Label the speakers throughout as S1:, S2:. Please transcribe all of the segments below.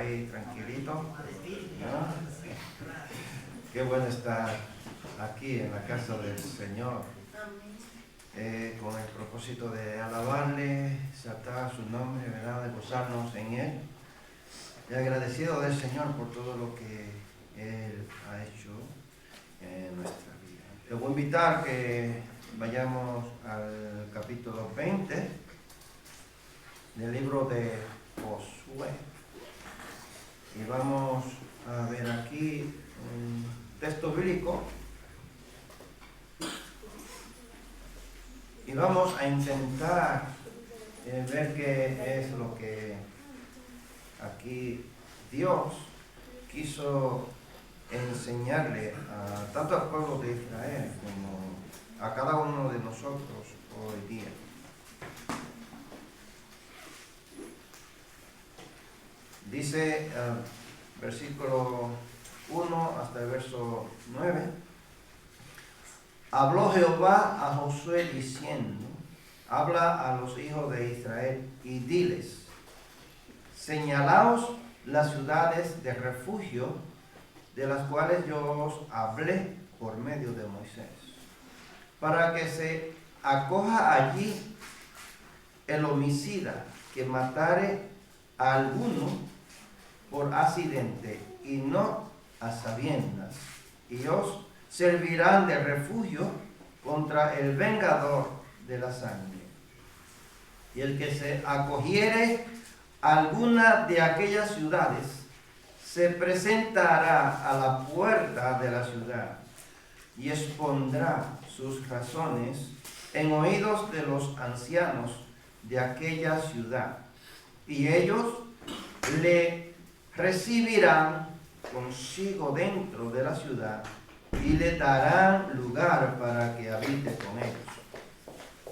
S1: ahí tranquilito, ¿no? Qué bueno estar aquí en la casa del Señor, con el propósito de alabarle, exaltar su nombre, ¿verdad? De gozarnos en Él. Y agradecido del Señor por todo lo que Él ha hecho en nuestra vida. Te voy a invitar que vayamos al capítulo 20 del libro de Josué. Y vamos a ver aquí un texto bíblico. Y vamos a intentar ver qué es lo que aquí Dios quiso enseñarle tanto al pueblo de Israel como a cada uno de nosotros hoy día. Dice versículo 1 hasta el verso 9. Habló Jehová a Josué diciendo: habla a los hijos de Israel y diles: señalaos las ciudades de refugio de las cuales yo os hablé por medio de Moisés, para que se acoja allí el homicida que matare a alguno por accidente y no a sabiendas, y os servirán de refugio contra el vengador de la sangre. Y el que se acogiere a alguna de aquellas ciudades se presentará a la puerta de la ciudad y expondrá sus razones en oídos de los ancianos de aquella ciudad, y ellos le recibirán consigo dentro de la ciudad y le darán lugar para que habite con ellos.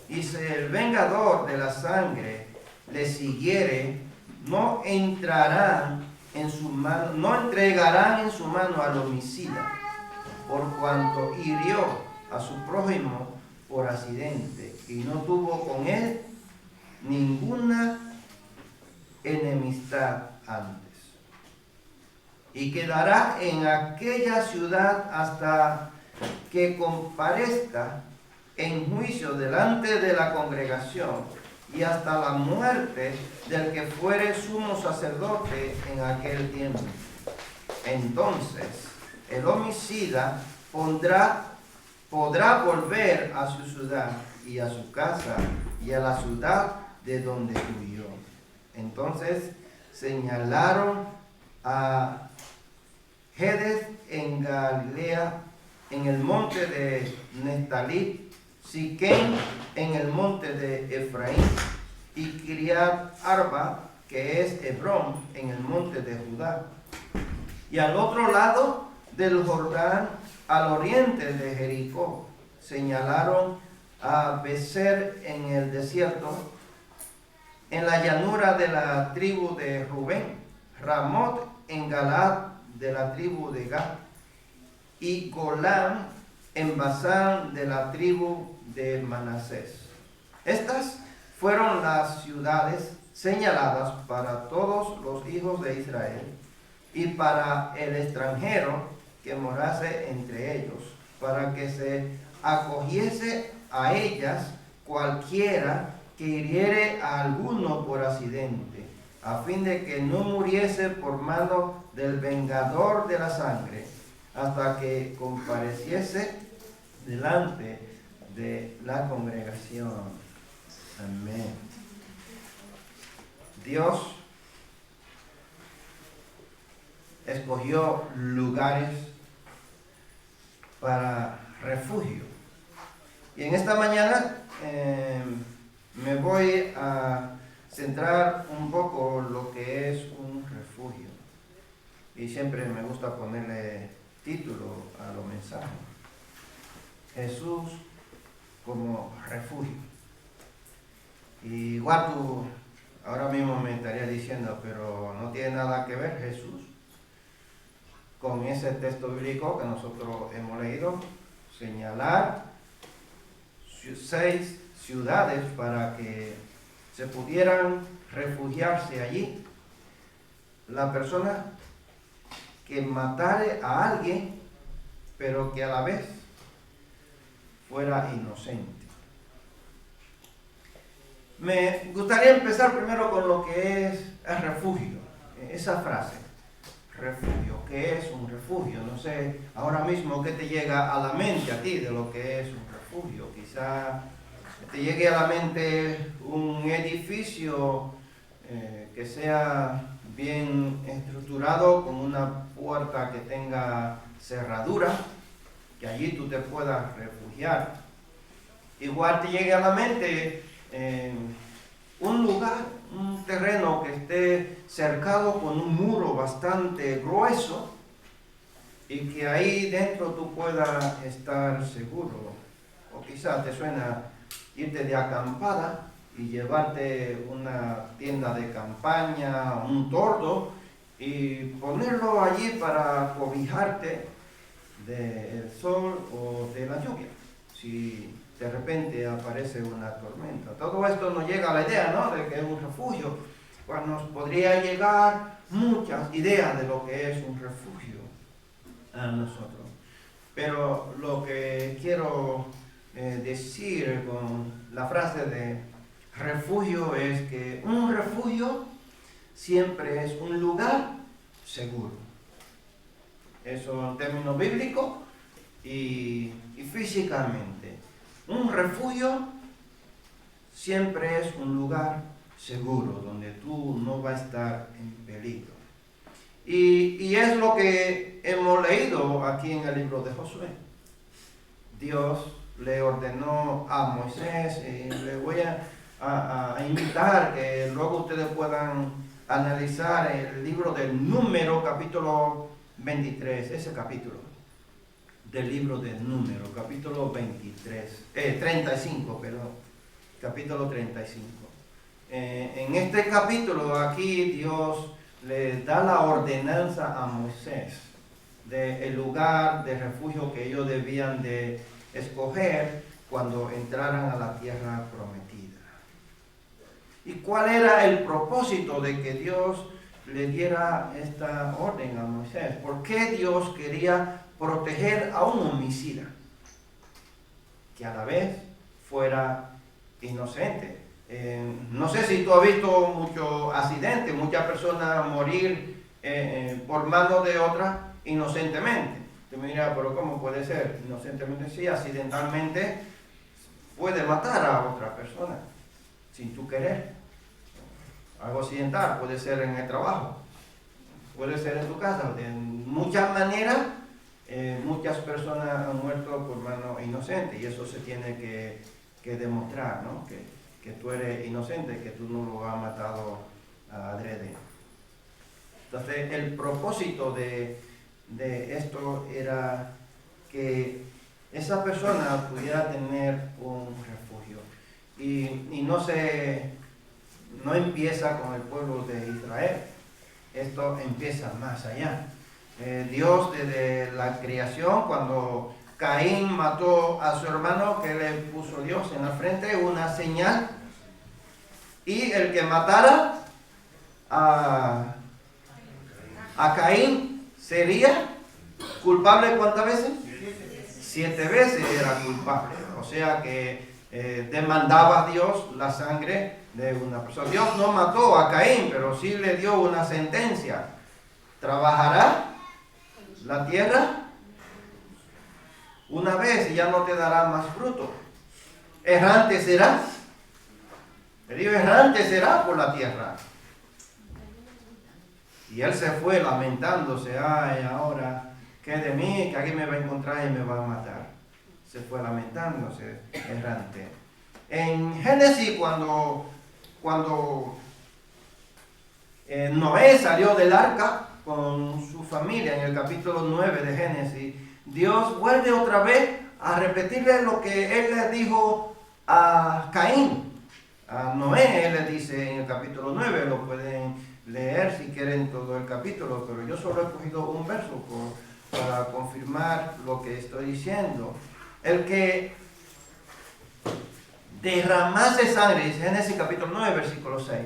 S1: Y si el vengador de la sangre le siguiere, no entrarán en su mano, no entregarán en su mano al homicida, por cuanto hirió a su prójimo por accidente y no tuvo con él ninguna enemistad antes. Y quedará en aquella ciudad hasta que comparezca en juicio delante de la congregación, y hasta la muerte del que fuere sumo sacerdote en aquel tiempo. Entonces el homicida podrá volver a su ciudad y a su casa y a la ciudad de donde huyó. Entonces señalaron a Jedes en Galilea, en el monte de Neftalí, Siquén en el monte de Efraín, y Kiriat Arba, que es Hebrón, en el monte de Judá. Y al otro lado del Jordán, al oriente de Jericó, señalaron a Becer en el desierto, en la llanura de la tribu de Rubén, Ramot en Galaad de la tribu de Gad, y Golán en Basán de la tribu de Manasés. Estas fueron las ciudades señaladas para todos los hijos de Israel y para el extranjero que morase entre ellos, para que se acogiese a ellas cualquiera que hiriere a alguno por accidente, a fin de que no muriese por mano del vengador de la sangre, hasta que compareciese delante de la congregación. Amén. Dios escogió lugares para refugio. Y en esta mañana me voy a centrar un poco lo que es un refugio. Y siempre me gusta ponerle título a los mensajes. Jesús como refugio. Y igual tú ahora mismo me estarías diciendo, pero no tiene nada que ver Jesús con ese texto bíblico que nosotros hemos leído, señalar 6 ciudades para que se pudieran refugiarse allí. la persona que matare a alguien, pero que a la vez fuera inocente. Me gustaría empezar primero con lo que es el refugio, esa frase, refugio. ¿Qué es un refugio? No sé ahora mismo qué te llega a la mente a ti de lo que es un refugio. Quizá te llegue a la mente un edificio que sea bien estructurado, con una puerta que tenga cerradura, que allí tú te puedas refugiar. Igual te llegue a la mente un lugar, un terreno que esté cercado con un muro bastante grueso y que ahí dentro tú puedas estar seguro. O quizás te suena irte de acampada y llevarte una tienda de campaña, un tordo, y ponerlo allí para cobijarte del sol o de la lluvia, si de repente aparece una tormenta. Todo esto nos llega a la idea, ¿no?, de que es un refugio. Pues nos podría llegar muchas ideas de lo que es un refugio a nosotros. Pero lo que quiero decir con la frase de refugio es que un refugio siempre es un lugar seguro. Eso en términos bíblicos y físicamente. Un refugio siempre es un lugar seguro, donde tú no vas a estar en peligro. Y es lo que hemos leído aquí en el libro de Josué. Dios le ordenó a Moisés, y le voy a invitar que luego ustedes puedan analizar el libro del Número, capítulo 23, ese capítulo del libro del Número, capítulo 35, perdón, capítulo 35. En este capítulo aquí Dios le da la ordenanza a Moisés del lugar de refugio que ellos debían de escoger cuando entraran a la tierra prometida. ¿Y cuál era el propósito de que Dios le diera esta orden a Moisés? ¿Por qué Dios quería proteger a un homicida que a la vez fuera inocente? No sé si tú has visto muchos accidentes, muchas personas morir por manos de otras inocentemente. Tú me dirás, pero ¿cómo puede ser? Inocentemente sí, accidentalmente puede matar a otra persona sin tú querer. Algo accidental puede ser en el trabajo, puede ser en tu casa. De muchas maneras, muchas personas han muerto por mano inocente, y eso se tiene que demostrar, ¿no? Que tú eres inocente, que tú no lo has matado adrede. Entonces, el propósito de esto era que esa persona pudiera tener un refugio. Y no empieza con el pueblo de Israel. Esto empieza más allá. Dios, desde la creación, cuando Caín mató a su hermano, que le puso Dios en la frente una señal, y el que matara a Caín sería culpable. ¿Cuántas veces? 7 veces era culpable. O sea que demandaba a Dios la sangre de una persona. Dios no mató a Caín, pero sí le dio una sentencia. Trabajará la tierra una vez y ya no te dará más fruto. Errante será. El hijo errante será por la tierra. Y él se fue lamentándose. Ay, ahora, ¿qué de mí? Que aquí me va a encontrar y me va a matar. Se fue lamentándose, errante. En Génesis, cuando Noé salió del arca con su familia, en el capítulo 9 de Génesis, Dios vuelve otra vez a repetirle lo que él le dijo a Caín. A Noé él le dice en el capítulo 9, lo pueden leer si quieren todo el capítulo, pero yo solo he cogido un verso para confirmar lo que estoy diciendo. El que derramase sangre, Génesis capítulo 9, versículo 6,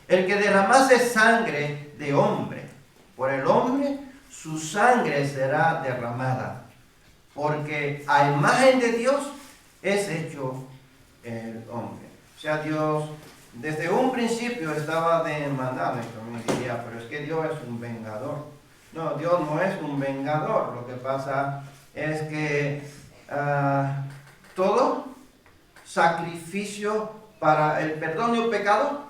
S1: el que derramase sangre de hombre, por el hombre su sangre será derramada, porque a imagen de Dios es hecho el hombre. O sea, Dios desde un principio estaba demandando, y me diría, pero es que Dios es un vengador. No, Dios no es un vengador. Lo que pasa es que todo sacrificio para el perdón de un pecado,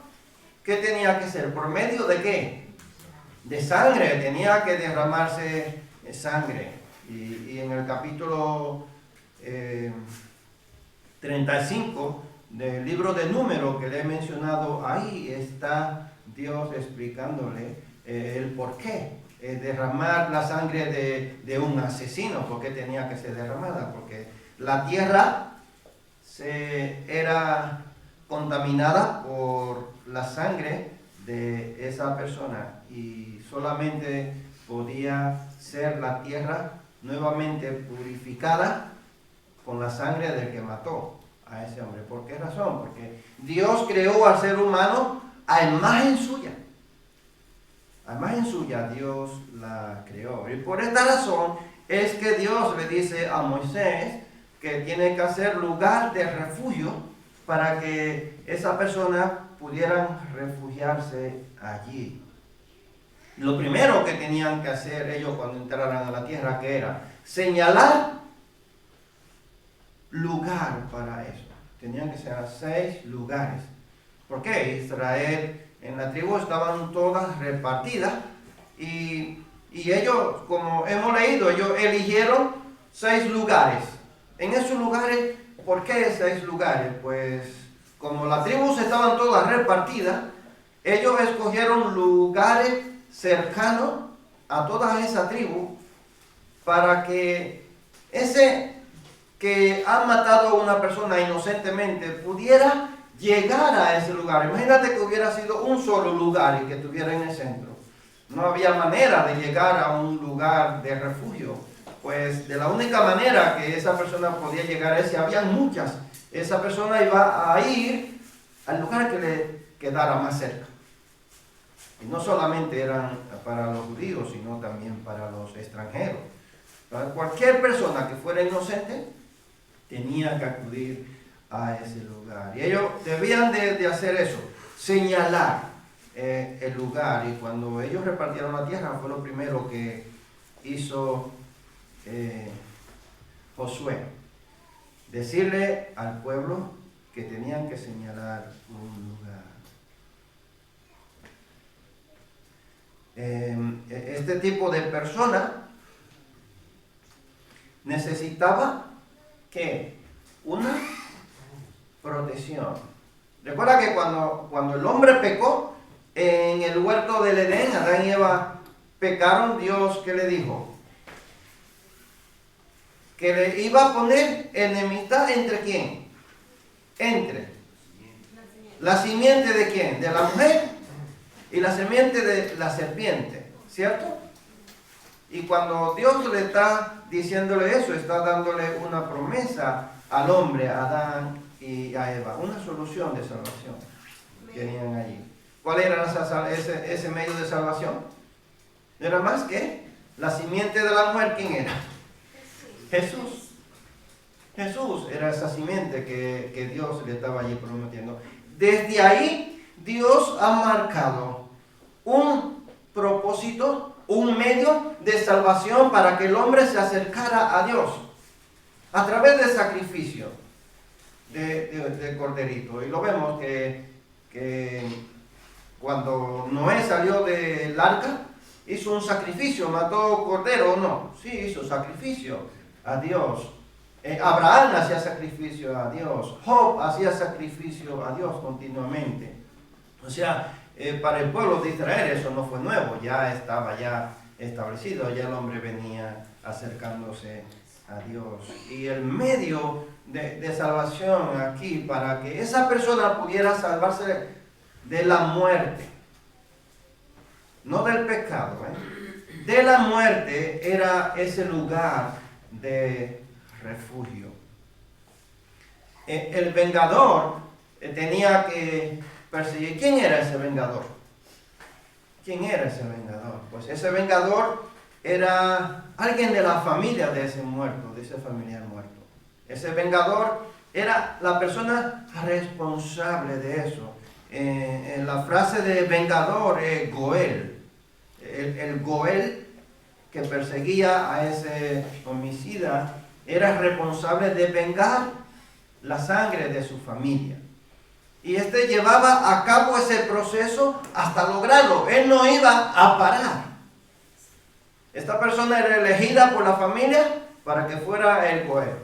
S1: ¿qué tenía que ser? ¿Por medio de qué? De sangre. Tenía que derramarse sangre. Y en el capítulo 35 del libro de Números que le he mencionado, ahí está Dios explicándole el por qué derramar la sangre de un asesino, por qué tenía que ser derramada, porque la tierra era contaminada por la sangre de esa persona y solamente podía ser la tierra nuevamente purificada con la sangre del que mató a ese hombre. ¿Por qué razón? Porque Dios creó al ser humano a imagen suya. A imagen suya Dios la creó. Y por esta razón es que Dios le dice a Moisés que tiene que hacer lugar de refugio para que esa persona pudieran refugiarse allí. Lo primero que tenían que hacer ellos cuando entraran a la tierra, que era señalar lugar para eso. Tenían que ser 6 lugares. ¿Por qué? Israel, en la tribu estaban todas repartidas y ellos, como hemos leído, ellos eligieron 6 lugares. En esos lugares, ¿por qué 6 lugares? Pues como las tribus estaban todas repartidas, ellos escogieron lugares cercanos a toda esa tribu para que ese que ha matado a una persona inocentemente pudiera llegar a ese lugar. Imagínate que hubiera sido un solo lugar y que estuviera en el centro. No había manera de llegar a un lugar de refugio. Pues de la única manera que esa persona podía llegar a ese, habían muchas. Esa persona iba a ir al lugar que le quedara más cerca. Y no solamente eran para los judíos, sino también para los extranjeros. Para cualquier persona que fuera inocente tenía que acudir a ese lugar. Y ellos debían de hacer eso, señalar el lugar. Y cuando ellos repartieron la tierra, fue lo primero que hizo Josué. Decirle al pueblo que tenían que señalar un lugar. Este tipo de persona necesitaba que una protección. Recuerda que cuando el hombre pecó en el huerto del Edén, Adán y Eva pecaron, Dios, ¿qué le dijo? Que le iba a poner enemistad entre quién? Entre la simiente de quién? De la mujer y la simiente de la serpiente, ¿cierto? Y cuando Dios le está diciéndole eso, está dándole una promesa al hombre, a Adán y a Eva, una solución de salvación que tenían allí. ¿Cuál era ese medio de salvación? No era más que la simiente de la mujer. ¿Quién era? Jesús. Jesús era esa simiente que Dios le estaba allí prometiendo. Desde ahí Dios ha marcado un propósito, un medio de salvación para que el hombre se acercara a Dios a través del sacrificio de corderito. Y lo vemos que cuando Noé salió del arca, hizo un sacrificio, mató cordero o no. Sí, hizo sacrificio a Dios. Abraham hacía sacrificio a Dios. Job hacía sacrificio a Dios continuamente. O sea, para el pueblo de Israel eso no fue nuevo, ya estaba ya establecido, ya el hombre venía acercándose a Dios. Y el medio de salvación aquí, para que esa persona pudiera salvarse de la muerte, no del pecado, de la muerte, era ese lugar de refugio. El vengador tenía que perseguir. ¿Quién era ese vengador? ¿Quién era ese vengador? Pues ese vengador era alguien de la familia de ese muerto, de ese familiar muerto. Ese vengador era la persona responsable de eso. En la frase de vengador es Goel. El Goel que perseguía a ese homicida era responsable de vengar la sangre de su familia. Y este llevaba a cabo ese proceso hasta lograrlo. Él no iba a parar. Esta persona era elegida por la familia para que fuera el Goel.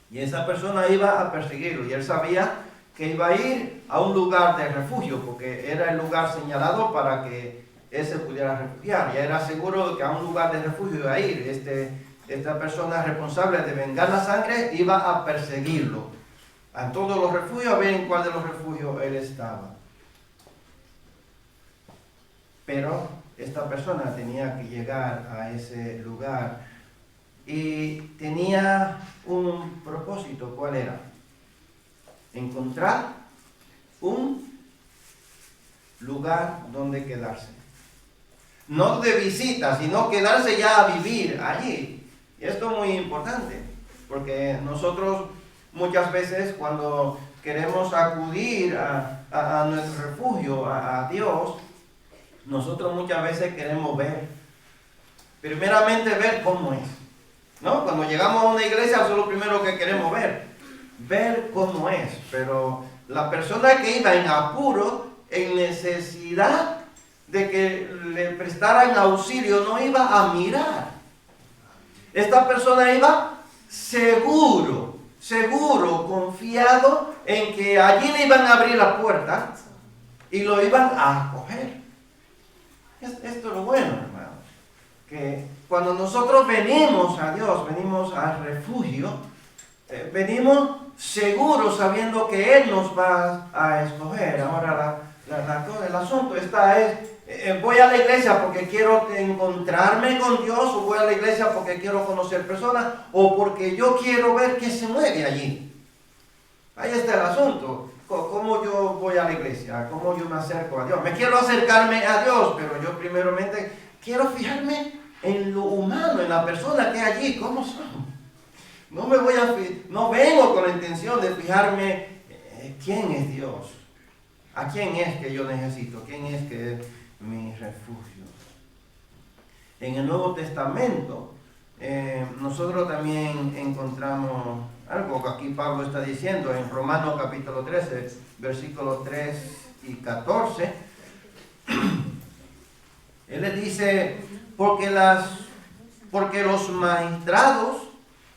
S1: Y esa persona iba a perseguirlo. Y él sabía que iba a ir a un lugar de refugio, porque era el lugar señalado para que él se pudiera refugiar. Ya era seguro de que a un lugar de refugio iba a ir. Esta persona responsable de vengar la sangre iba a perseguirlo a todos los refugios, a ver en cuál de los refugios él estaba. Pero esta persona tenía que llegar a ese lugar y tenía un propósito. ¿Cuál era? Encontrar un lugar donde quedarse. No de visita, sino quedarse ya a vivir allí. Y esto es muy importante, porque nosotros muchas veces cuando queremos acudir a nuestro refugio, a Dios, nosotros muchas veces queremos ver. Primeramente ver cómo es, ¿no? Cuando llegamos a una iglesia, eso es lo primero que queremos ver cómo es. Pero la persona que iba en apuro, en necesidad de que le prestaran auxilio, no iba a mirar. Esta persona iba seguro, confiado en que allí le iban a abrir la puerta y lo iban a acoger. Esto es lo bueno, hermanos, que cuando nosotros venimos a Dios, venimos al refugio, venimos seguros sabiendo que Él nos va a escoger. Ahora el asunto voy a la iglesia porque quiero encontrarme con Dios, o voy a la iglesia porque quiero conocer personas, o porque yo quiero ver qué se mueve allí. Ahí está el asunto. ¿Cómo yo voy a la iglesia? ¿Cómo yo me acerco a Dios? Me quiero acercarme a Dios, pero yo primeramente quiero fijarme en lo humano, en la persona que hay allí, cómo son. No vengo con la intención de fijarme quién es Dios, a quién es que yo necesito, quién es que es mi refugio. En el Nuevo Testamento nosotros también encontramos algo que aquí Pablo está diciendo en Romanos capítulo 13, versículos 3 y 14. Él le dice, porque los magistrados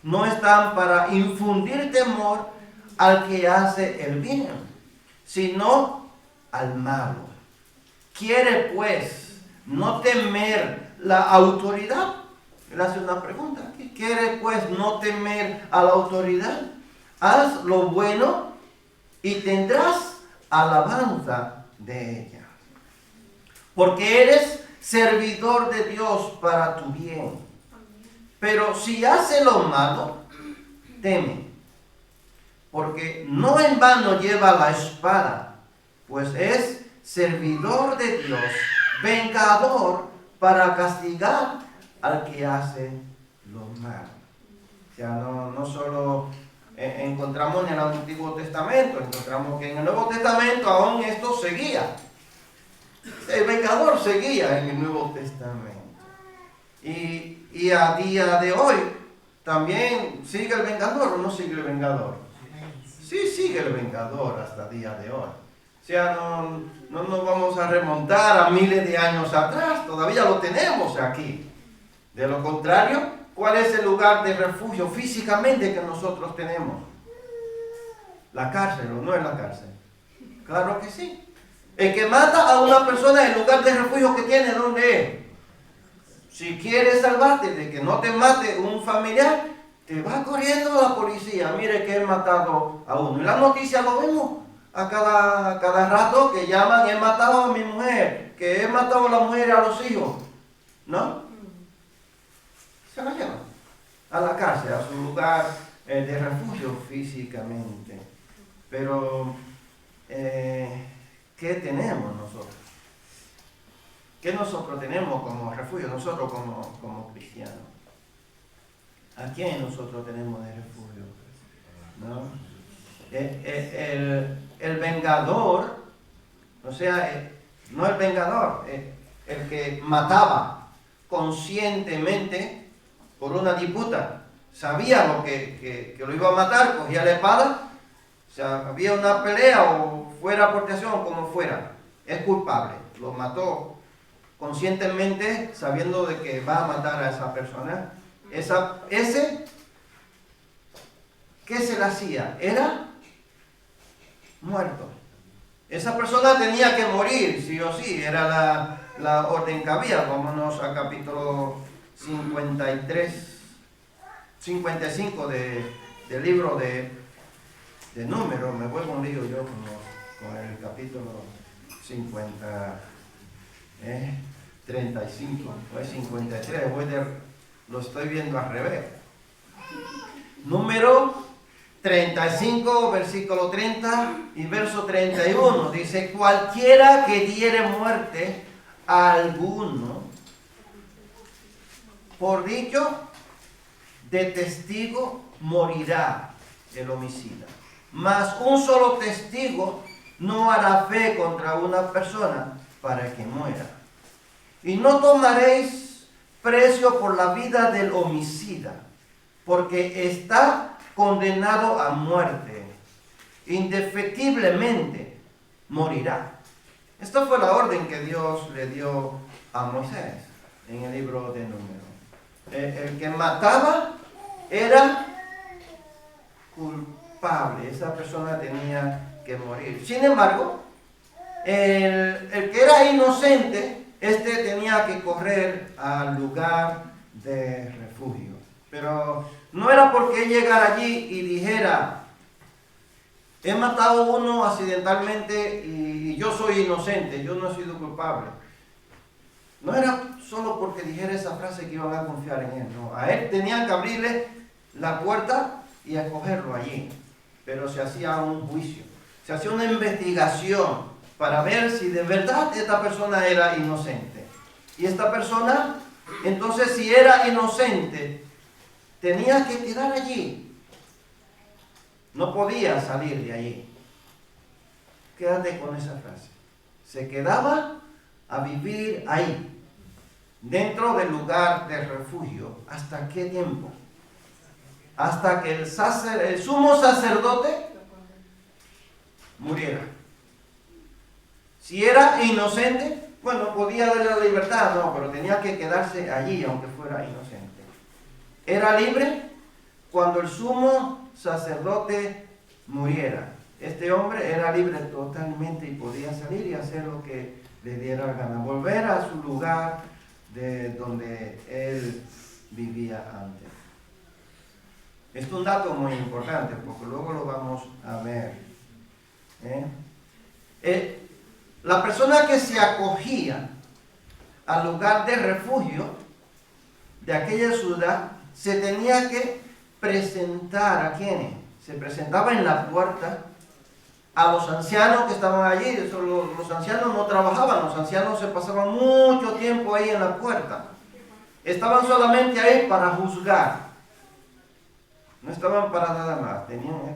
S1: no están para infundir temor al que hace el bien, sino al malo. ¿Quiere pues no temer la autoridad? Él hace una pregunta. ¿Quiere pues no temer a la autoridad? Haz lo bueno y tendrás alabanza de ella. Porque eres servidor de Dios para tu bien. Pero si hace lo malo, teme. Porque no en vano lleva la espada, pues es servidor de Dios, vengador para castigar al que hace lo malo. O sea, no solo encontramos en el Antiguo Testamento, encontramos que en el Nuevo Testamento aún esto seguía. El vengador seguía en el Nuevo Testamento. Y a día de hoy también sigue el vengador, ¿o no sigue el vengador? Sí, sigue el vengador hasta el día de hoy. O sea, no nos vamos a remontar a miles de años atrás, todavía lo tenemos aquí. De lo contrario, ¿cuál es el lugar de refugio físicamente que nosotros tenemos? La cárcel, ¿o no es la cárcel? Claro que sí. El que mata a una persona, el lugar de refugio que tiene, ¿dónde es? Si quieres salvarte de que no te mate un familiar, te va corriendo a la policía. Mire que he matado a uno. Y la noticia lo vemos a cada rato que llaman, he matado a mi mujer, que he matado a la mujer y a los hijos. ¿No? Se la llevan a la cárcel, a su lugar de refugio físicamente. Pero ¿qué tenemos nosotros? ¿Qué nosotros tenemos como refugio? Nosotros como cristianos. ¿A quién nosotros tenemos de refugio? ¿No? El vengador, o sea, no el vengador, el que mataba conscientemente por una disputa. Sabía lo que lo iba a matar, cogía la espada, o sea, había una pelea o fuera aportación, como fuera, es culpable, lo mató conscientemente, sabiendo de que va a matar a esa persona. ¿Qué se le hacía? Era muerto. Esa persona tenía que morir, sí o sí, era la orden que había. Vámonos a capítulo 55 del libro de Números. Me vuelvo un lío yo con el capítulo 35, o es 53, lo estoy viendo al revés. Número 35, versículo 30 y verso 31, dice: cualquiera que diere muerte a alguno por dicho de testigo morirá el homicida. Mas un solo testigo no hará fe contra una persona para que muera. Y no tomaréis precio por la vida del homicida, porque está condenado a muerte, indefectiblemente morirá. Esta fue la orden que Dios le dio a Moisés en el libro de Números. El que mataba era culpable, esa persona tenía que morir. Sin embargo, el que era inocente, tenía que correr al lugar de refugio. Pero no era porque él llegara allí y dijera: he matado a uno accidentalmente y yo soy inocente, yo no he sido culpable. No era solo porque dijera esa frase que iban a confiar en él, no. A él tenían que abrirle la puerta y escogerlo allí. Pero se hacía un juicio, se hacía una investigación para ver si de verdad esta persona era inocente. Y esta persona, entonces, si era inocente, tenía que quedar allí. No podía salir de allí. Quédate con esa frase. Se quedaba a vivir ahí, dentro del lugar de refugio. ¿Hasta qué tiempo? Hasta que el sumo sacerdote muriera. Si era inocente, bueno, podía darle la libertad, no, pero tenía que quedarse allí aunque fuera inocente. Era libre cuando el sumo sacerdote muriera. Este hombre era libre totalmente y podía salir y hacer lo que le diera la gana, volver a su lugar de donde él vivía antes. Esto es un dato muy importante porque luego lo vamos a ver. La persona que se acogía al lugar de refugio de aquella ciudad se tenía que presentar. ¿A quiénes? Se presentaba en la puerta a los ancianos que estaban allí. Los ancianos no trabajaban, los ancianos se pasaban mucho tiempo ahí en la puerta. Estaban solamente ahí para juzgar. No estaban para nada más.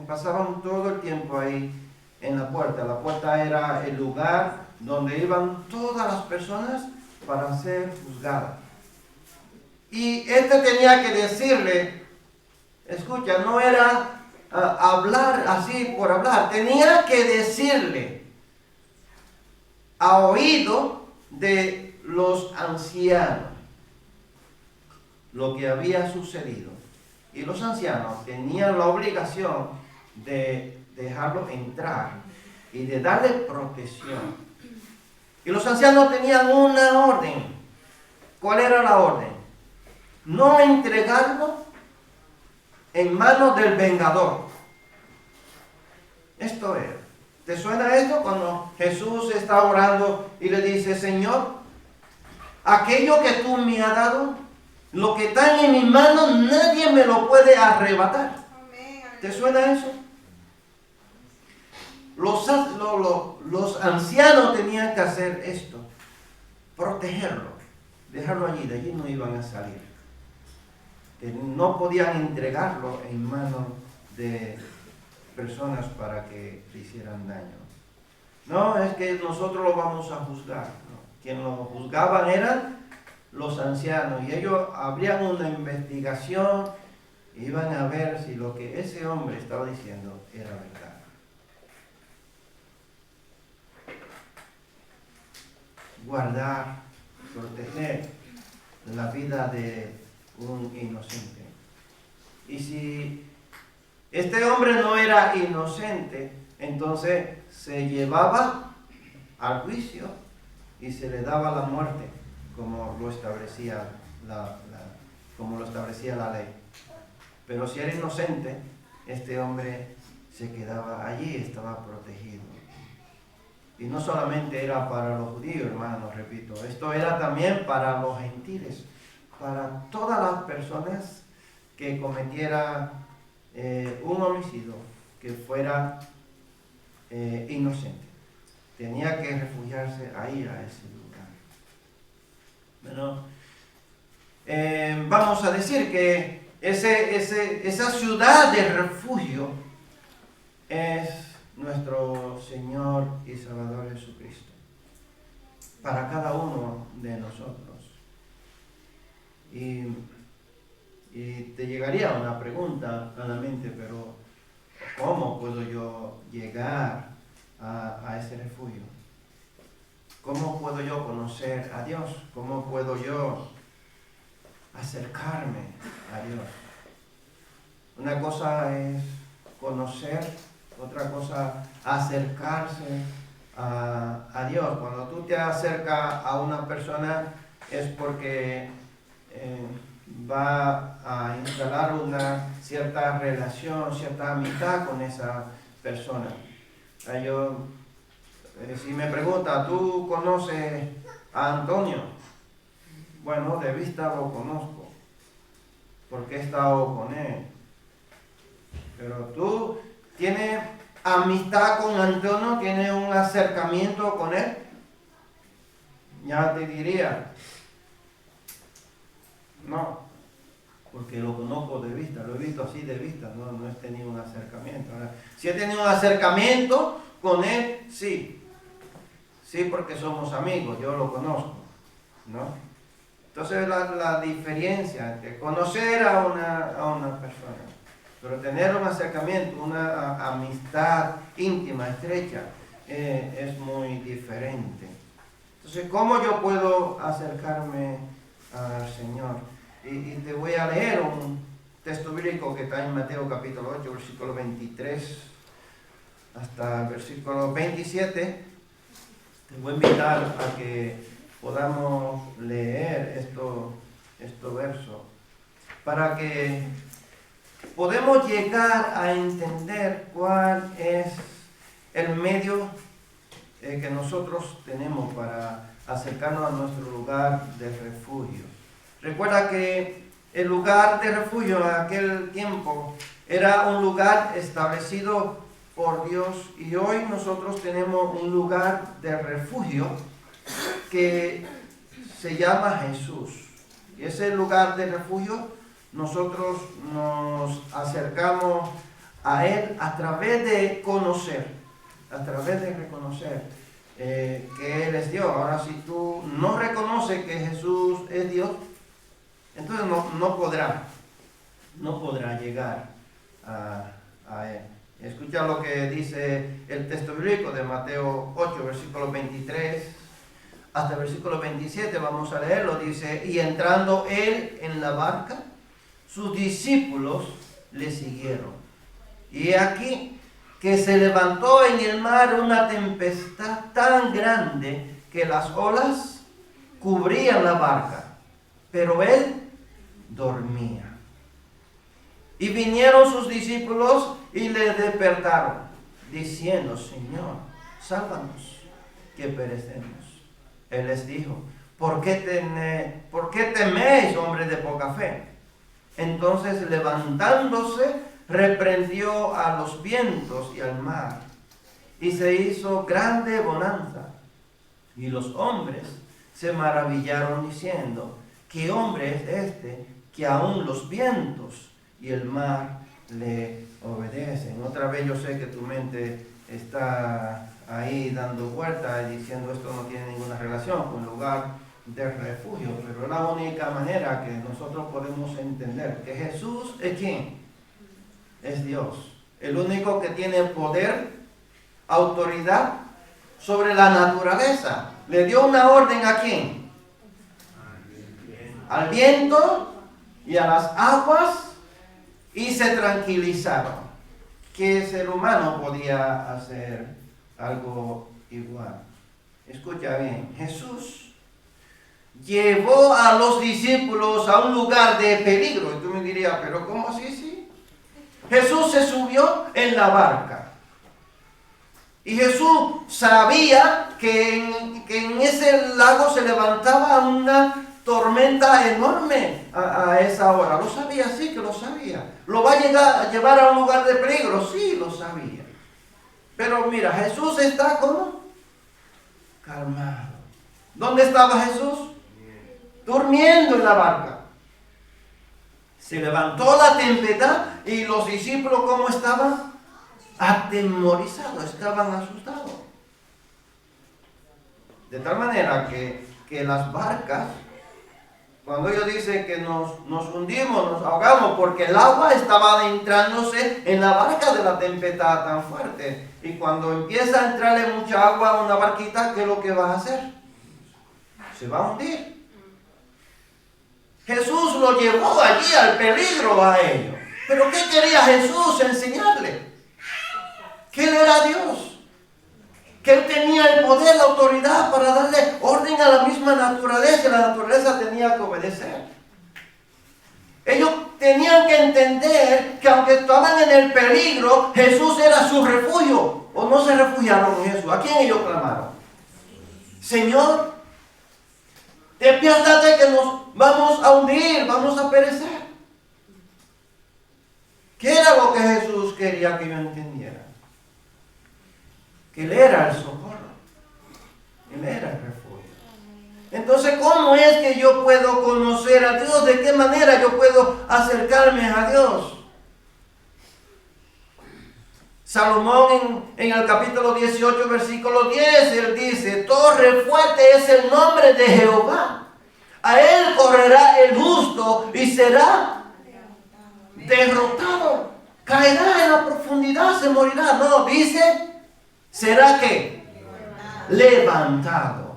S1: Pasaban todo el tiempo ahí en la puerta. La puerta era el lugar donde iban todas las personas para ser juzgadas. Y tenía que decirle, escucha, no era hablar así por hablar, tenía que decirle a oído de los ancianos lo que había sucedido. Y los ancianos tenían la obligación de dejarlo entrar y de darle protección. Y los ancianos tenían una orden. ¿Cuál era la orden? No entregarlo en manos del vengador. Esto es. ¿Te suena esto cuando Jesús está orando y le dice: Señor, aquello que tú me has dado, lo que está en mis manos, nadie me lo puede arrebatar? ¿Te suena eso? los ancianos tenían que hacer esto, protegerlo, dejarlo allí, de allí no iban a salir. No podían entregarlo en manos de personas para que le hicieran daño. No, es que nosotros lo vamos a juzgar. No. Quien lo juzgaban eran los ancianos y ellos abrían una investigación e iban a ver si lo que ese hombre estaba diciendo era verdad. Guardar, proteger la vida de un inocente. Y si este hombre no era inocente, entonces se llevaba al juicio y se le daba la muerte, como lo establecía la ley. Pero si era inocente, este hombre se quedaba allí, estaba protegido. Y no solamente era para los judíos, hermanos, repito, esto era también para los gentiles, para todas las personas que cometieran un homicidio que fuera inocente. Tenía que refugiarse ahí, a ese lugar. Bueno, vamos a decir que esa ciudad de refugio es nuestro Señor y Salvador Jesucristo, para cada uno de nosotros. Y te llegaría una pregunta a la mente, pero ¿cómo puedo yo llegar a ese refugio? ¿Cómo puedo yo conocer a Dios? ¿Cómo puedo yo acercarme a Dios? Una cosa es conocer, otra cosa acercarse a Dios. Cuando tú te acercas a una persona es porque va a instalar una cierta relación, cierta amistad con esa persona. Si me pregunta, ¿tú conoces a Antonio? Bueno, de vista lo conozco, porque he estado con él. Pero tú tienes amistad con Antonio, tienes un acercamiento con él. Ya te diría, no, porque lo conozco de vista, lo he visto así de vista, no he tenido un acercamiento. Ahora, si he tenido un acercamiento con él, sí, porque somos amigos, yo lo conozco, ¿no? Entonces la diferencia entre conocer a una persona, pero tener un acercamiento, una amistad íntima, estrecha, es muy diferente. Entonces, ¿cómo yo puedo acercarme al Señor? Y te voy a leer un texto bíblico que está en Mateo capítulo 8, versículo 23 hasta el versículo 27. Te voy a invitar a que podamos leer estos versos para que podamos llegar a entender cuál es el medio que nosotros tenemos para acercarnos a nuestro lugar de refugio. Recuerda que el lugar de refugio en aquel tiempo era un lugar establecido por Dios, y hoy nosotros tenemos un lugar de refugio que se llama Jesús. Y ese lugar de refugio nosotros nos acercamos a Él a través de conocer, a través de reconocer que Él es Dios. Ahora, si tú no reconoces que Jesús es Dios, entonces no podrá llegar a Él. Escucha lo que dice el texto bíblico de Mateo 8, versículo 23 hasta el versículo 27. Vamos a leerlo. Dice: y entrando Él en la barca, sus discípulos le siguieron. Y aquí que se levantó en el mar una tempestad tan grande que las olas cubrían la barca, pero Él dormía. Y vinieron sus discípulos y le despertaron, diciendo: Señor, sálvanos, que perecemos. Él les dijo: ¿Por qué teméis, hombres de poca fe? Entonces, levantándose, reprendió a los vientos y al mar, y se hizo grande bonanza. Y los hombres se maravillaron diciendo, ¿qué hombre es este que aún los vientos y el mar le obedecen? Otra vez yo sé que tu mente está ahí dando vueltas y diciendo esto no tiene ninguna relación con lugar de refugio, pero es la única manera que nosotros podemos entender que Jesús es ¿quién? Es Dios, el único que tiene poder, autoridad sobre la naturaleza. Le dio una orden ¿a quién? Al viento y a las aguas, y se tranquilizaron. ¿Qué ser humano podía hacer algo igual? Escucha bien, Jesús llevó a los discípulos a un lugar de peligro. Y tú me dirías, ¿pero cómo así? Sí. Jesús se subió en la barca. Y Jesús sabía que en ese lago se levantaba una tormenta enorme a esa hora. Lo sabía, sí que lo sabía. ¿Lo va a llevar a un lugar de peligro? Sí, lo sabía. Pero mira, Jesús está ¿cómo? Calmado. ¿Dónde estaba Jesús? Durmiendo en la barca. Se levantó la tempestad y los discípulos ¿cómo estaban? Atemorizados, estaban asustados. De tal manera que las barcas, cuando ellos dicen que nos hundimos, nos ahogamos, porque el agua estaba adentrándose en la barca de la tempestad tan fuerte. Y cuando empieza a entrarle mucha agua a una barquita, ¿qué es lo que va a hacer? Se va a hundir. Jesús lo llevó allí al peligro a ellos. ¿Pero qué quería Jesús enseñarle? Que Él era Dios. Que Él tenía el poder, la autoridad para darle orden a la misma naturaleza. Y la naturaleza tenía que obedecer. Ellos tenían que entender que aunque estaban en el peligro, Jesús era su refugio. ¿O no se refugiaron en Jesús? ¿A quién ellos clamaron? Señor, despiádate que nos vamos a hundir, vamos a perecer. ¿Qué era lo que Jesús quería que yo entendiera? Que Él era el socorro. Él era el refugio. Entonces, ¿cómo es que yo puedo conocer a Dios? ¿De qué manera yo puedo acercarme a Dios? Salomón en el capítulo 18, versículo 10, él dice, torre fuerte es el nombre de Jehová. A Él correrá el justo y será derrotado. Caerá en la profundidad, se morirá. No, dice, ¿será qué? Levantado.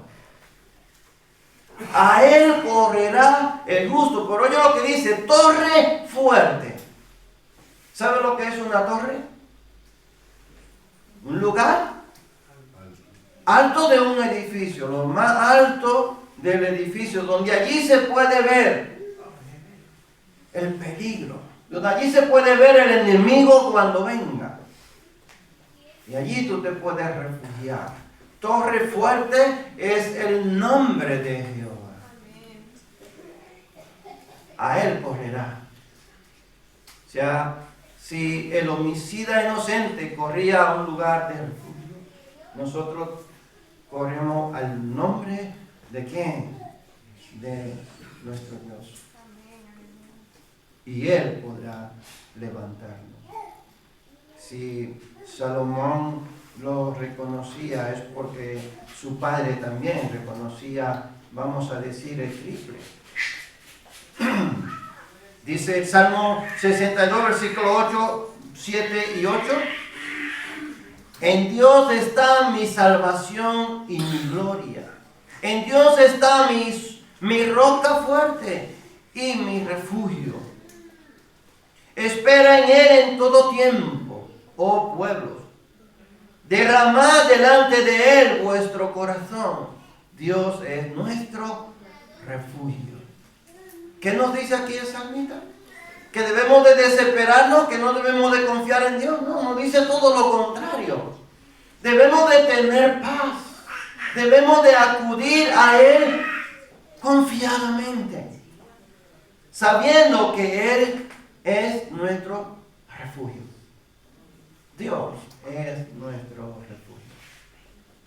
S1: A Él correrá el justo. Pero oye lo que dice, torre fuerte. ¿Sabe lo que es una torre? Un lugar alto de un edificio, lo más alto del edificio, donde allí se puede ver el peligro, donde allí se puede ver el enemigo cuando venga. Y allí tú te puedes refugiar. Torre fuerte es el nombre de Jehová. A Él correrá. O sea, si el homicida inocente corría a un lugar de refugio, nosotros corremos al nombre de ¿quién? De nuestro Dios. Y Él podrá levantarnos. Si Salomón lo reconocía es porque su padre también reconocía, vamos a decir, el triple. Dice el Salmo 62, versículo 8, 7 y 8. En Dios está mi salvación y mi gloria. En Dios está mi roca fuerte y mi refugio. Espera en Él en todo tiempo, oh pueblos. Derramad delante de Él vuestro corazón. Dios es nuestro refugio. ¿Qué nos dice aquí el salmista? Que debemos de desesperarnos, que no debemos de confiar en Dios. No, nos dice todo lo contrario. Debemos de tener paz. Debemos de acudir a Él confiadamente, sabiendo que Él es nuestro refugio. Dios es nuestro refugio.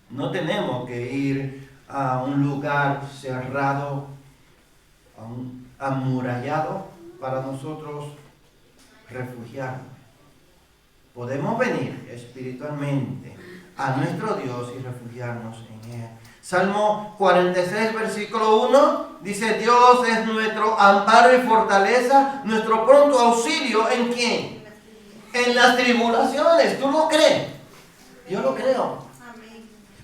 S1: No tenemos que ir a un lugar cerrado, amurallado, para nosotros refugiarnos. Podemos venir espiritualmente a nuestro Dios y refugiarnos en Él. Salmo 46, versículo 1, dice: Dios es nuestro amparo y fortaleza, nuestro pronto auxilio. ¿En quién? En las tribulaciones. ¿Tú lo crees? Yo lo creo.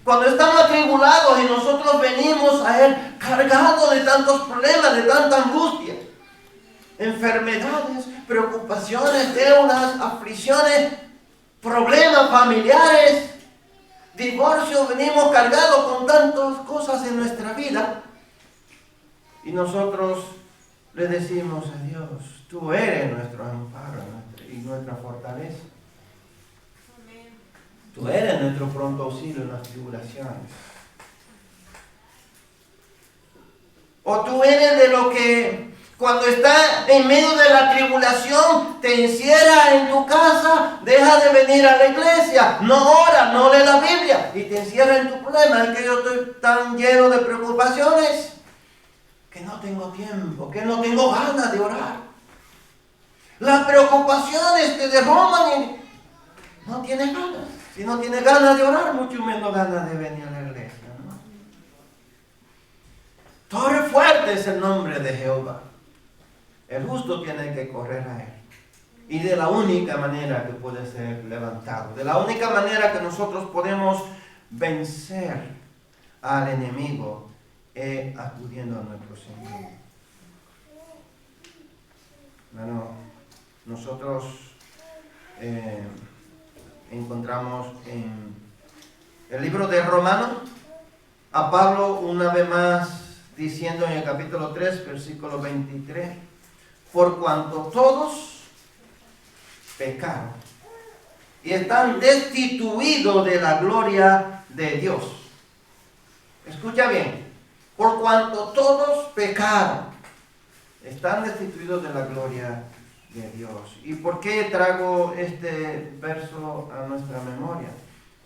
S1: Cuando estamos atribulados y nosotros venimos a Él cargados de tantos problemas, de tanta angustia, enfermedades, preocupaciones, deudas, aflicciones, problemas familiares, divorcio, venimos cargados con tantas cosas en nuestra vida y nosotros le decimos a Dios: tú eres nuestro amparo y nuestra fortaleza. Tú eres nuestro pronto auxilio en las tribulaciones. O tú eres de lo que cuando está en medio de la tribulación te encierra en tu casa, deja de venir a la iglesia, no ora, no lee la Biblia y te encierra en tu problema. Es que yo estoy tan lleno de preocupaciones que no tengo tiempo, que no tengo ganas de orar. Las preocupaciones te derrumban y no tienes ganas. Si no tienes ganas de orar, mucho menos ganas de venir a la iglesia, ¿no? Torre fuerte es el nombre de Jehová. El justo tiene que correr a Él. Y de la única manera que puede ser levantado, de la única manera que nosotros podemos vencer al enemigo, es acudiendo a nuestro Señor. Bueno, nosotros encontramos en el libro de Romanos a Pablo una vez más diciendo en el capítulo 3, versículo 23: por cuanto todos pecaron y están destituidos de la gloria de Dios. Escucha bien: por cuanto todos pecaron, están destituidos de la gloria de Dios. ¿Y por qué traigo este verso a nuestra memoria?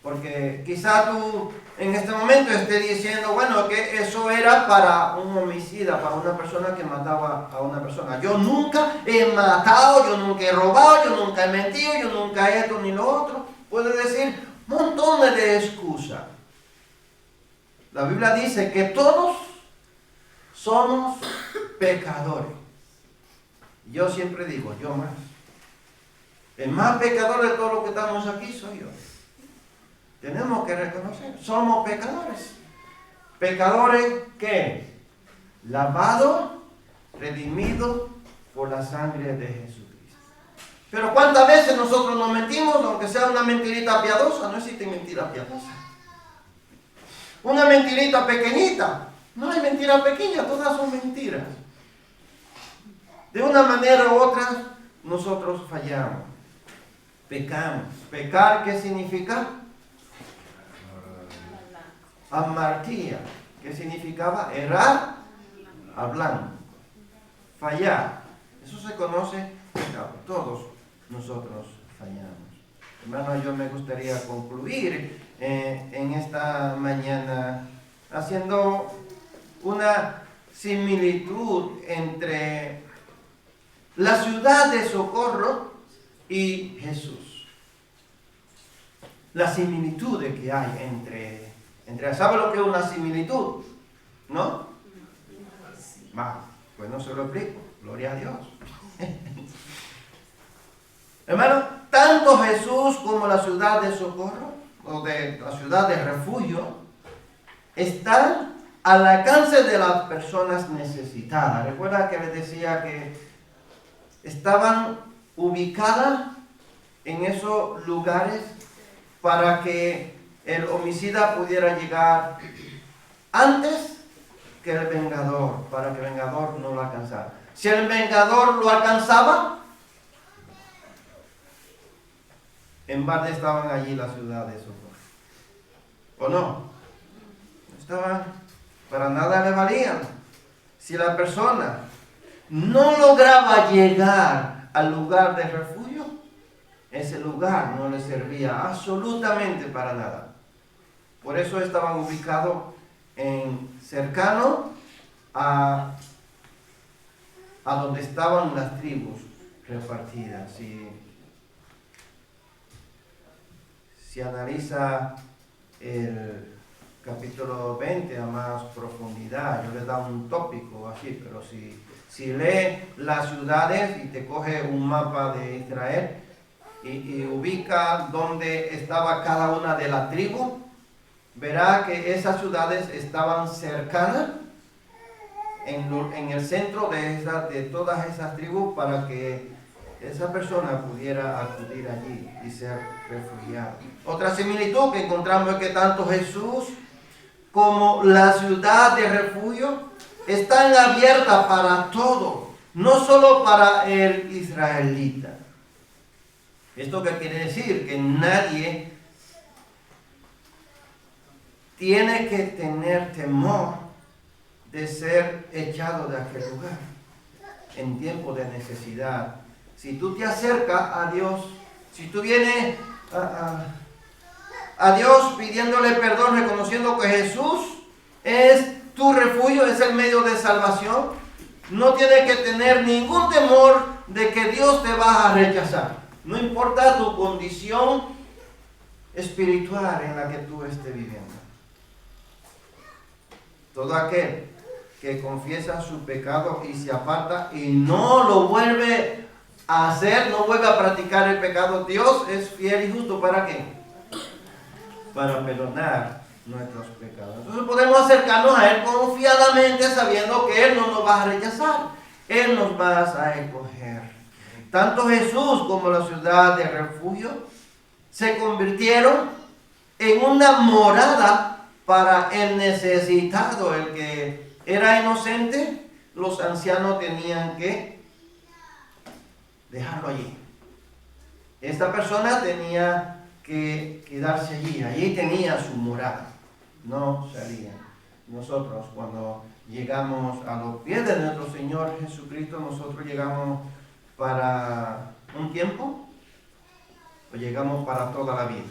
S1: Porque quizá tú en este momento estés diciendo: bueno, que eso era para un homicida, para una persona que mataba a una persona. Yo nunca he matado, yo nunca he robado, yo nunca he mentido, yo nunca he esto ni lo otro. Puedes decir montones de excusas. La Biblia dice que todos somos pecadores. Yo siempre digo, yo más. El más pecador de todos los que estamos aquí soy yo. Tenemos que reconocer, somos pecadores. Pecadores que lavados, redimidos por la sangre de Jesucristo. Pero ¿cuántas veces nosotros nos mentimos, aunque sea una mentirita piadosa? No existe mentira piadosa. Una mentirita pequeñita. No hay mentira pequeña, todas son mentiras. De una manera u otra, nosotros fallamos. Pecamos. ¿Pecar qué significa? Amartía, que significaba errar, hablar, fallar. Eso se conoce pecado. Todos nosotros fallamos. Hermano, yo me gustaría concluir en esta mañana haciendo una similitud entre la ciudad de Socorro y Jesús. La similitud que hay entre ¿sabe lo que es una similitud? ¿No? Pues no se lo explico. Gloria a Dios. Hermano, tanto Jesús como la ciudad de Socorro, o de la ciudad de refugio, están al alcance de las personas necesitadas. Recuerda que les decía que estaban ubicadas en esos lugares para que el homicida pudiera llegar antes que el vengador, para que el vengador no lo alcanzara. Si el vengador lo alcanzaba, en balde estaban allí la ciudad de Socorro. ¿O no? Estaban, para nada le valían. Si la persona no lograba llegar al lugar de refugio, ese lugar no le servía absolutamente para nada. Por eso estaban ubicados cercano a donde estaban las tribus repartidas. Si analiza el capítulo 20 a más profundidad, yo le da un tópico así, pero si lee las ciudades y te coge un mapa de Israel y ubica donde estaba cada una de las tribus, verá que esas ciudades estaban cercanas en el centro de todas esas tribus para que esa persona pudiera acudir allí y ser refugiado. Otra similitud que encontramos es que tanto Jesús como la ciudad de refugio están abiertas para todos, no solo para el israelita. ¿Esto qué quiere decir? Que nadie tiene que tener temor de ser echado de aquel lugar en tiempo de necesidad. Si tú te acercas a Dios, si tú vienes a Dios pidiéndole perdón, reconociendo que Jesús es tu refugio, es el medio de salvación, no tienes que tener ningún temor de que Dios te va a rechazar. No importa tu condición espiritual en la que tú estés viviendo. Todo aquel que confiesa su pecado y se aparta y no lo vuelve a hacer, no vuelve a practicar el pecado, Dios es fiel y justo. ¿Para qué? Para perdonar nuestros pecados. Entonces podemos acercarnos a Él confiadamente, sabiendo que Él no nos va a rechazar. Él nos va a escoger. Tanto Jesús como la ciudad de refugio se convirtieron en una morada para el necesitado. El que era inocente, los ancianos tenían que dejarlo allí. Esta persona tenía que quedarse allí. Allí tenía su morada. No salía. Nosotros, cuando llegamos a los pies de nuestro Señor Jesucristo, nosotros llegamos para un tiempo o llegamos para toda la vida.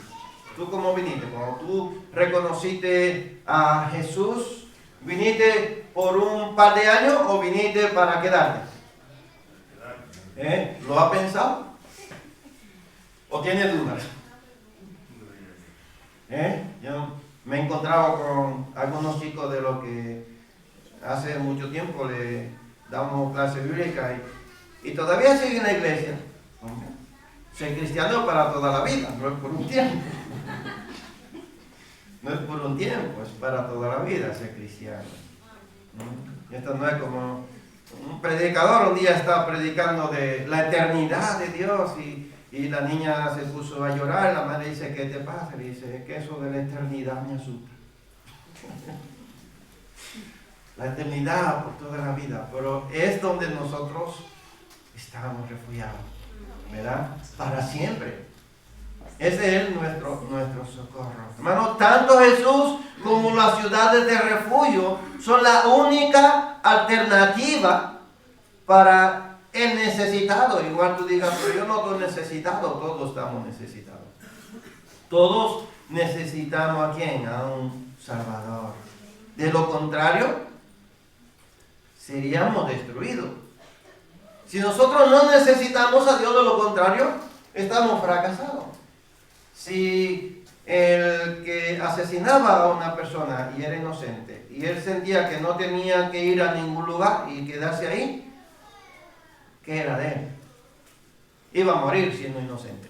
S1: ¿Tú cómo viniste? Cuando tú reconociste a Jesús, ¿viniste por un par de años o viniste para quedarte? ¿Lo has pensado? ¿O tienes dudas? Yo me he encontrado con algunos chicos de los que hace mucho tiempo le damos clase bíblica y todavía siguen en la iglesia. Ser cristiano para toda la vida, no es por un tiempo. No es por un tiempo, es para toda la vida ser cristiano. Esto no es como un predicador un día está predicando de la eternidad de Dios y la niña se puso a llorar. La madre dice, ¿qué te pasa? Le dice, es que eso de la eternidad me asusta. La eternidad por toda la vida, pero es donde nosotros estamos refugiados, ¿verdad? Para siempre. Ese es nuestro socorro. Hermano, tanto Jesús como las ciudades de refugio son la única alternativa para el necesitado. Igual tú digas, pero yo no estoy necesitado. Todos estamos necesitados. Todos necesitamos ¿a quién? A un Salvador. De lo contrario, seríamos destruidos. Si nosotros no necesitamos a Dios, de lo contrario, estamos fracasados. Si el que asesinaba a una persona y era inocente, y él sentía que no tenía que ir a ningún lugar y quedarse ahí, ¿qué era de él? Iba a morir siendo inocente.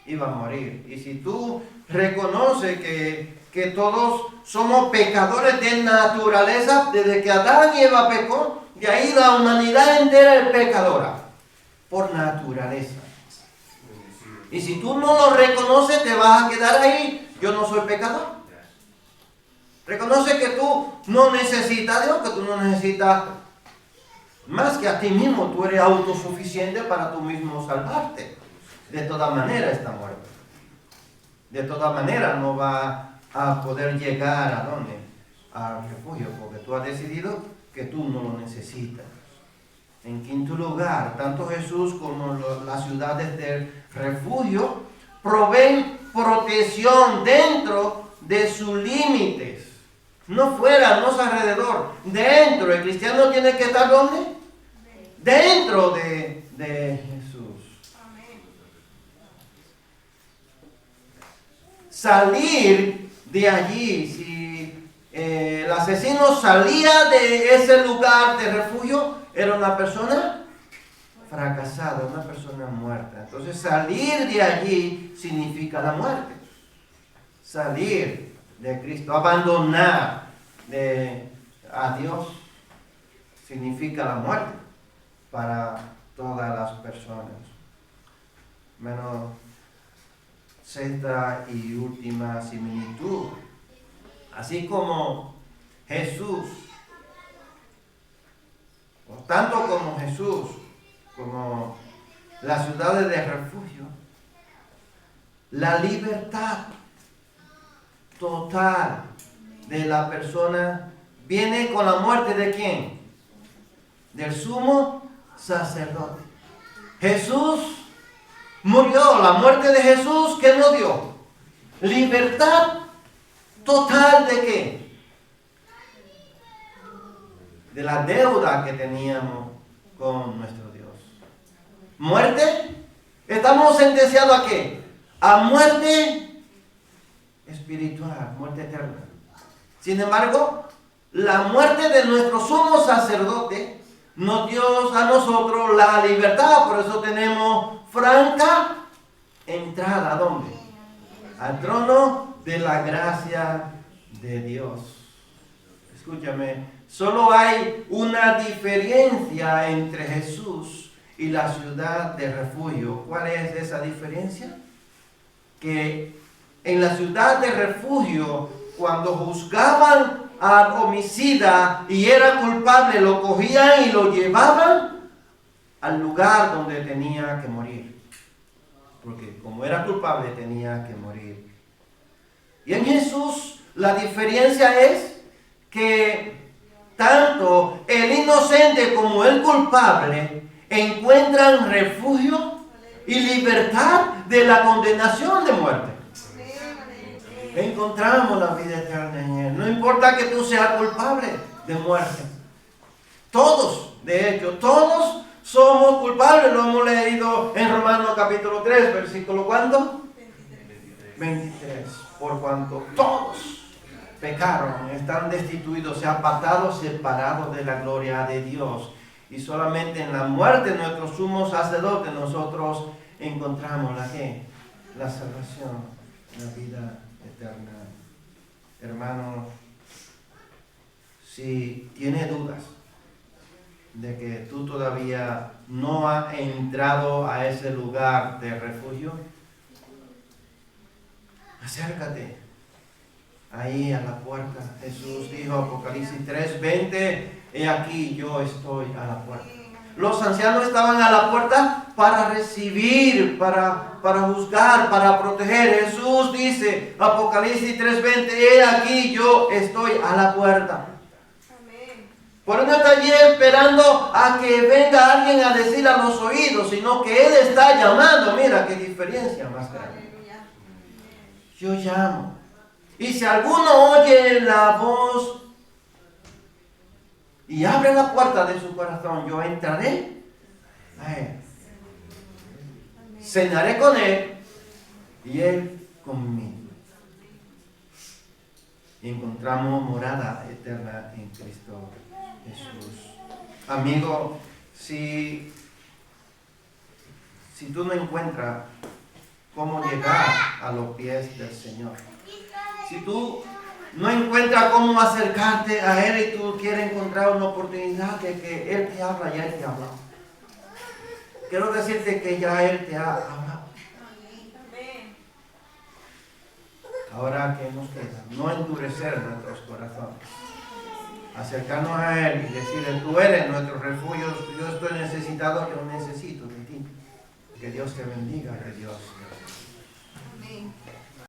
S1: Iba a morir. Y si tú reconoces que todos somos pecadores de naturaleza, desde que Adán y Eva pecó, de ahí la humanidad entera es pecadora, por naturaleza. Y si tú no lo reconoces, te vas a quedar ahí. Yo no soy pecador. Reconoce que tú no necesitas a Dios, que tú no necesitas más que a ti mismo. Tú eres autosuficiente para tú mismo salvarte. De todas maneras está muerto. De todas maneras no va a poder llegar a dónde? Al refugio, porque tú has decidido que tú no lo necesitas. En quinto lugar, tanto Jesús como las ciudades del refugio proveen protección dentro de sus límites. No fuera, no alrededor. Dentro. El cristiano tiene que estar ¿dónde? Dentro de Jesús. Salir de allí. Si el asesino salía de ese lugar de refugio, era una persona fracasada, una persona muerta. Entonces salir de allí significa la muerte. Salir de Cristo, abandonar a Dios, significa la muerte para todas las personas. Menos sexta y última similitud. Así como Jesús, tanto como Jesús, como las ciudades de refugio, la libertad total de la persona viene con la muerte ¿de quién? Del sumo sacerdote. Jesús murió. La muerte de Jesús, ¿qué nos dio? Libertad total ¿de qué? De la deuda que teníamos con nuestro Dios. ¿Muerte? Estamos sentenciados ¿a qué? A muerte espiritual, muerte eterna. Sin embargo, la muerte de nuestro sumo sacerdote nos dio a nosotros la libertad. Por eso tenemos franca entrada. ¿A dónde? Al trono de la gracia de Dios. Escúchame, solo hay una diferencia entre Jesús y la ciudad de refugio. ¿Cuál es esa diferencia? Que en la ciudad de refugio, cuando juzgaban al homicida y era culpable, lo cogían y lo llevaban al lugar donde tenía que morir. Porque como era culpable tenía que morir. Y en Jesús la diferencia es que tanto el inocente como el culpable encuentran refugio y libertad de la condenación de muerte. Encontramos la vida eterna en Él. No importa que tú seas culpable de muerte. Todos, de hecho, todos somos culpables. Lo hemos leído en Romanos capítulo 3, versículo ¿cuánto? 23. Por cuanto todos pecaron, están destituidos, se han apartado, separados de la gloria de Dios. Y solamente en la muerte de nuestro sumo sacerdote nosotros encontramos la ¿qué? La salvación, la vida eterna. Hermanos, si tiene dudas de que tú todavía no has entrado a ese lugar de refugio, acércate ahí a la puerta. Jesús dijo, Apocalipsis 3:20, he aquí yo estoy a la puerta. Los ancianos estaban a la puerta para recibir, para juzgar, para proteger. Jesús dice, Apocalipsis 3:20, he aquí yo estoy a la puerta. Por eso no está allí esperando a que venga alguien a decirle a los oídos, sino que Él está llamando. Mira qué diferencia más grande. Yo llamo. Y si alguno oye la voz y abre la puerta de su corazón, yo entraré a Él. Cenaré con Él y Él conmigo. Y encontramos morada eterna en Cristo Jesús. Amigo, si tú no encuentras cómo llegar a los pies del Señor, si tú no encuentras cómo acercarte a Él y tú quieres encontrar una oportunidad de que Él te habla, ya Él te ha hablado. Quiero decirte que ya Él te ha hablado. Ahora, ¿qué nos queda? No endurecer nuestros corazones. Acercarnos a Él y decirle, tú eres nuestro refugio, yo estoy necesitado, yo necesito de ti. Que Dios te bendiga, que Dios te bendiga. Amén.